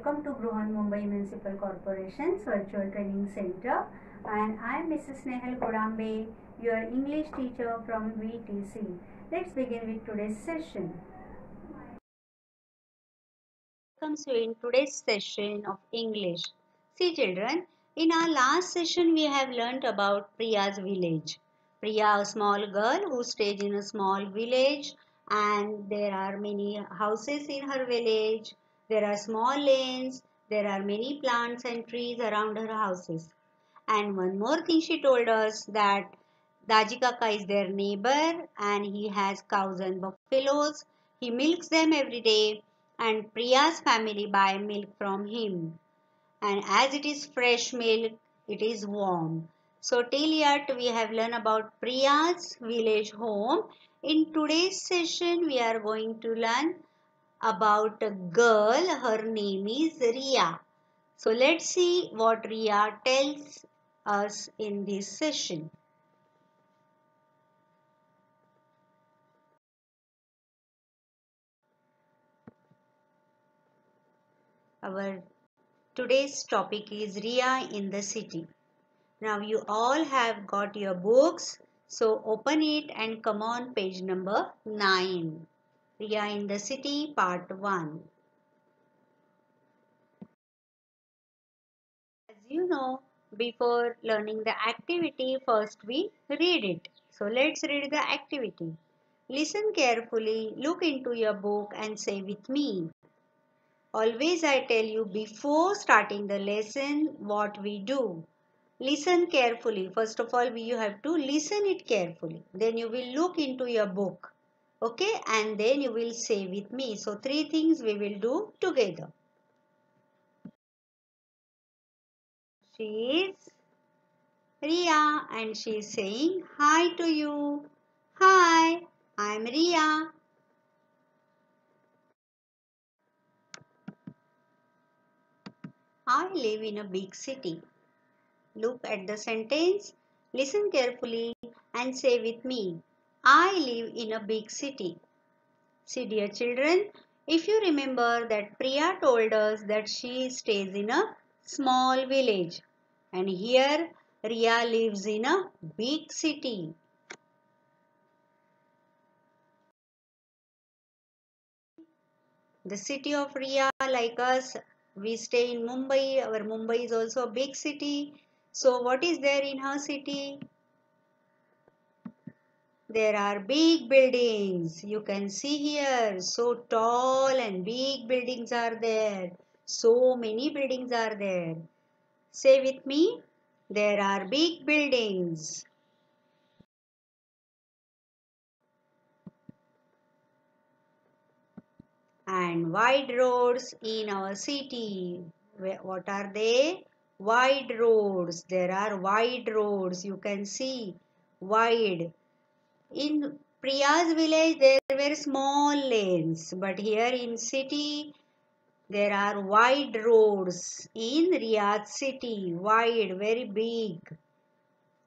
Welcome to Bruhan Mumbai Municipal Corporation's Virtual Training Center, and I am Mrs. Snehal Kodambe, your English teacher from VTC. Let's begin with today's session. Comes in today's session of English. See children, in our last session we have learnt about Priya's village. Priya, a small girl who stays in a small village, and there are many houses in her village. There are small lanes. There are many plants and trees around her houses. And one more thing she told us, that Daji Kaka is their neighbor and he has cows and buffaloes. He milks them every day, and Priya's family buy milk from him. And as it is fresh milk, it is warm. So till yet we have learned about Priya's village home. In today's session we are going to learn about a girl. Her name is Riya. So let's see what Riya tells us in this session. Our today's topic is Riya in the city. Now you all have got your books, so open it and come on page number 9. Riya in the city, part 1. As you know, before learning the activity, first we read it. So let's read the activity. Listen carefully, look into your book and say with me. Always I tell you before starting the lesson what we do. Listen carefully. First of all, you have to listen it carefully. Then you will look into your book. Okay, and then you will say with me. So 3 things we will do together. She is Riya and she is saying hi to you. Hi, I am Riya. I live in a big city. Look at the sentence, listen carefully and say with me. I live in a big city. See dear children, if you remember that Priya told us that she stays in a small village, and here Riya lives in a big city. The city of Riya, like us, we stay in Mumbai. Our Mumbai is also a big city. So what is there in her city? There are big buildings. You can see here, so tall and big buildings are there. So many buildings are there. Say with me, there are big buildings. And wide roads in our city. What are they? Wide roads. There are wide roads. You can see wide. In Priya's village there were small lanes, but here in city there are wide roads. In Riyadh city, wide, very big.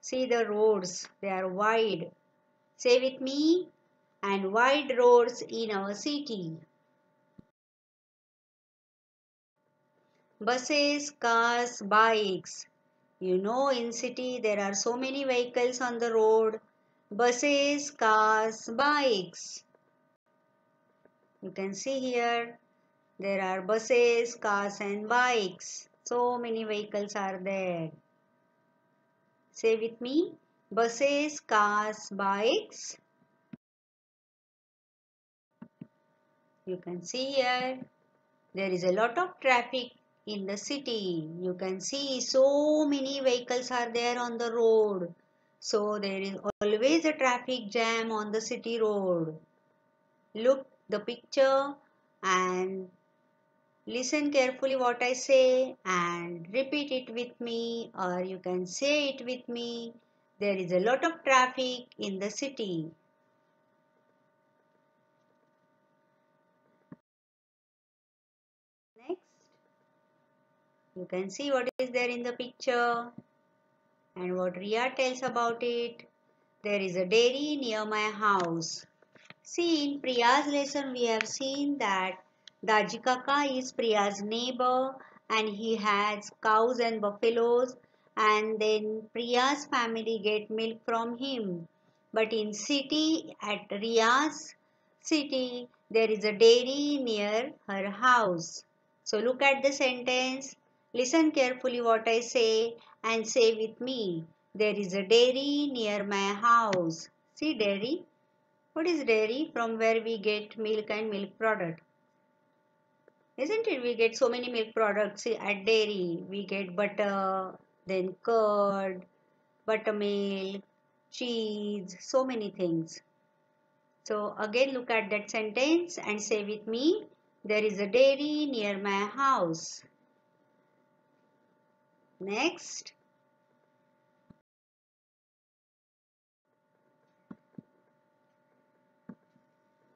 See the roads, they are wide. Say with me, and wide roads in our city. Buses, cars, bikes. You know, in city there are so many vehicles on the road. Buses, cars, bikes. You can see here, there are buses, cars and bikes. So many vehicles are there. Say with me, buses, cars, bikes. You can see here, there is a lot of traffic in the city. You can see so many vehicles are there on the road. So there is always a traffic jam on the city road. Look the picture and listen carefully what I say and repeat it with me, or you can say it with me. There is a lot of traffic in the city. Next, you can see what is there in the picture and what Riya tells about it. There is a dairy near my house. See, in Priya's lesson we have seen that Daji Kaka is Priya's neighbor and he has cows and buffaloes, and then Priya's family get milk from him. But in city, at Riya's city, there is a dairy near her house. So look at the sentence. Listen carefully what I say and say with me. There is a dairy near my house. See dairy? What is dairy? From where we get milk and milk product. Isn't it? We get so many milk products at dairy. We get butter, then curd, buttermilk, cheese, so many things. So again look at that sentence and say with me, there is a dairy near my house. Next.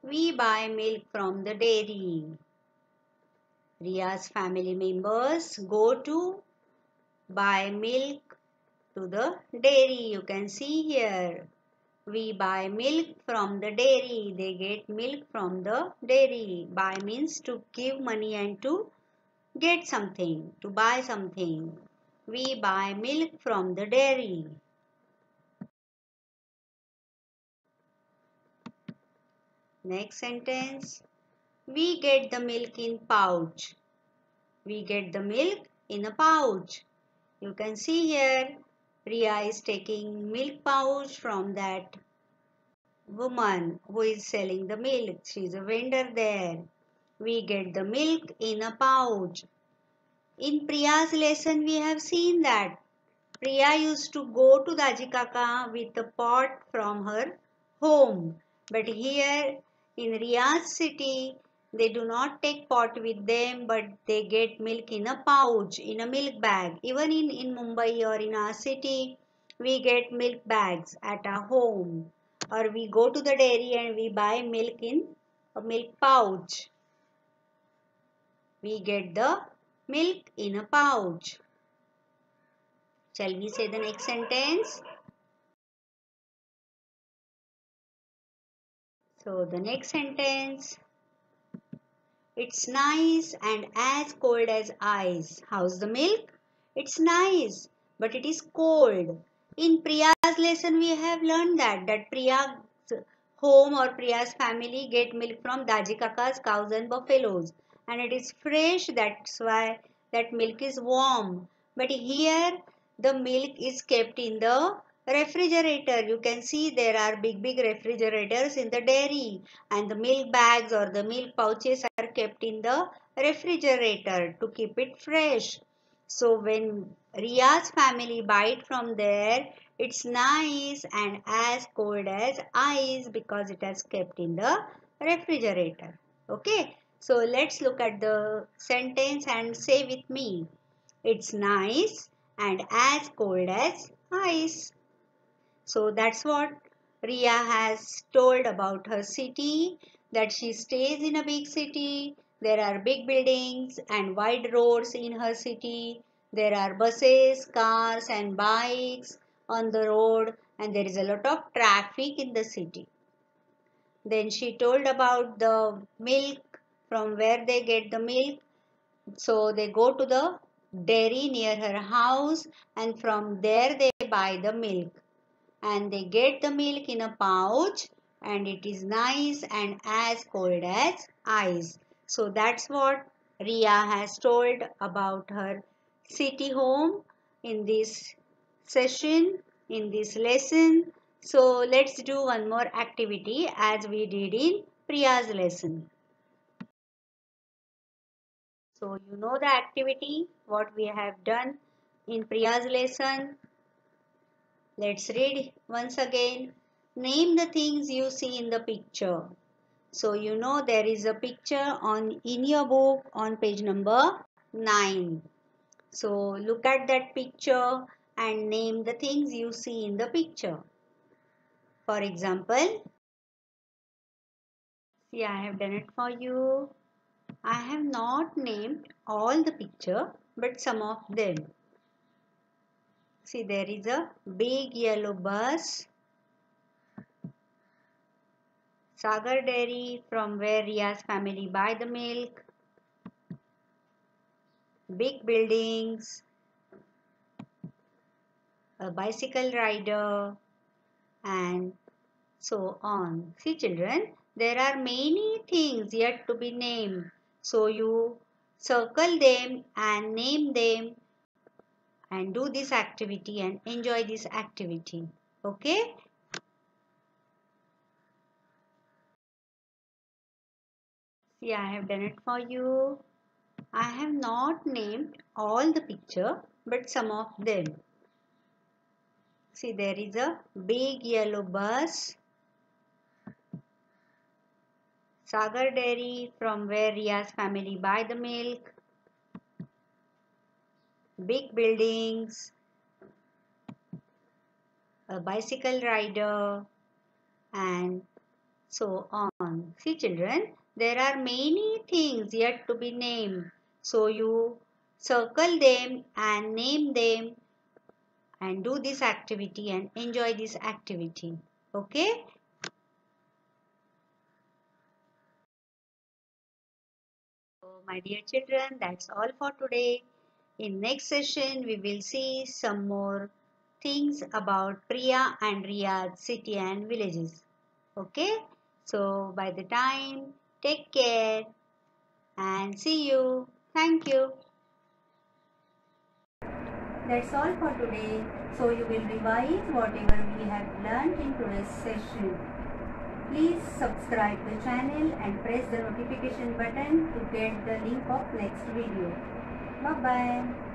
We buy milk from the dairy. Riya's family members go to buy milk to the dairy. You can see here. We buy milk from the dairy. They get milk from the dairy. Buy means to give money and to get something, to buy something. We buy milk from the dairy. Next sentence. We get the milk in pouch. We get the milk in a pouch. You can see here, Riya is taking milk pouch from that woman who is selling the milk. She is a vendor there. We get the milk in a pouch. In Priya's lesson, we have seen that Priya used to go to Daji Kaka with a pot from her home. But here in Riya's city, they do not take pot with them, but they get milk in a pouch, in a milk bag. Even in Mumbai or in our city, we get milk bags at our home. Or we go to the dairy and we buy milk in a milk pouch. We get the milk in a pouch. Shall we say the next sentence? So the next sentence. It's nice and as cold as ice. How's the milk? It's nice, but it is cold. In Priya's lesson, we have learned that Priya's home or Priya's family get milk from Daji Kaka's cows and buffaloes. And it is fresh, that's why that milk is warm. But here, the milk is kept in the refrigerator. You can see there are big refrigerators in the dairy, and the milk bags or the milk pouches are kept in the refrigerator to keep it fresh. So when Riya's family buy it from there, it's nice and as cold as ice because it has kept in the refrigerator. Okay, so let's look at the sentence and say with me. It's nice and as cold as ice. So that's what Riya has told about her city, that she stays in a big city. There are big buildings and wide roads in her city. There are buses, cars and bikes on the road, and there is a lot of traffic in the city. Then she told about the milk, from where they get the milk. So they go to the dairy near her house and from there they buy the milk. And they get the milk in a pouch and it is nice and as cold as ice. So that's what Riya has told about her city home in this session, in this lesson. So let's do one more activity as we did in Priya's lesson. So you know the activity, what we have done in Priya's lesson. Let's read once again. Name the things you see in the picture. So you know there is a picture in your book on page number 9. So look at that picture and name the things you see in the picture. For example, see, I have done it for you. I have not named all the picture but some of them. See, there is a big yellow bus, Sagar Dairy from where Riya's family buy the milk. big buildings, a bicycle rider, and so on. See children, there are many things yet to be named. So you circle them and name them and do this activity and enjoy this activity. Okay? See, I have done it for you. I have not named all the picture but some of them. See, there is a big yellow bus, Sagar Dairy from where Ria's family buy the milk, big buildings, a bicycle rider, and so on. See children, there are many things yet to be named. So you circle them and name them and do this activity and enjoy this activity. Okay? So my dear children, that's all for today. In next session, we will see some more things about Priya and Riyadh city and villages. Okay? So by the time, take care and see you. Thank you. That's all for today. So you will revise whatever we have learned in today's session. Please subscribe the channel and press the notification button to get the link of next video. Bye bye.